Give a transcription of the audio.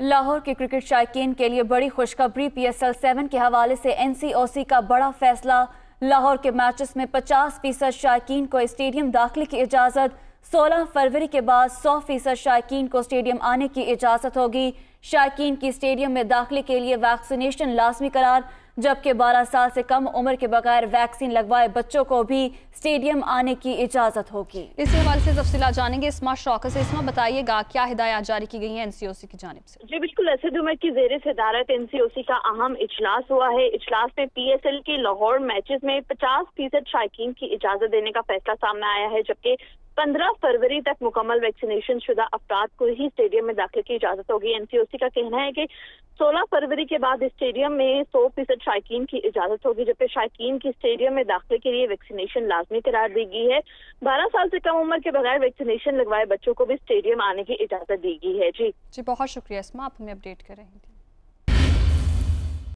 लाहौर के क्रिकेट शायकीन के लिए बड़ी खुशखबरी। PSL 7 के हवाले से NCOC का बड़ा फैसला। लाहौर के मैचेस में 50% शायकीन को स्टेडियम दाखिले की इजाज़त। 16 फरवरी के बाद 100% शायकीन को स्टेडियम आने की इजाज़त होगी। शायकीन की स्टेडियम में दाखिले के लिए वैक्सीनेशन लाजमी करार, जबकि 12 साल से कम उम्र के बगैर वैक्सीन लगवाए बच्चों को भी स्टेडियम आने की इजाज़त होगी। इसी हवाले से तफसीलात जानेंगे इस्मा शौकत से। इस्मा, बताइएगा क्या हिदायत जारी की गई है NCOC की जानिब से? जी बिल्कुल, असद उमर की ज़ेर सदारत NCOC का अहम इजलास हुआ है। इजलास में PSL के लाहौर मैचेस में 50% शायकीन की इजाज़त देने का फैसला सामने आया है, जबकि 15 फरवरी तक मुकम्मल वैक्सीनेशन शुदा अफराद को ही स्टेडियम में दाखिले की इजाज़त होगी। NCOC का कहना है कि 16 फरवरी के बाद स्टेडियम में 100% शायकीन की इजाज़त होगी, जबकि शायकीन की स्टेडियम में दाखिले के लिए वैक्सीनेशन लाजमी करार दी गई है। 12 साल से कम उम्र के बगैर वैक्सीनेशन लगवाए बच्चों को भी स्टेडियम आने की इजाज़त दी गई है। जी बहुत शुक्रिया इस्मा, आप हमें अपडेट कर रहे हैं।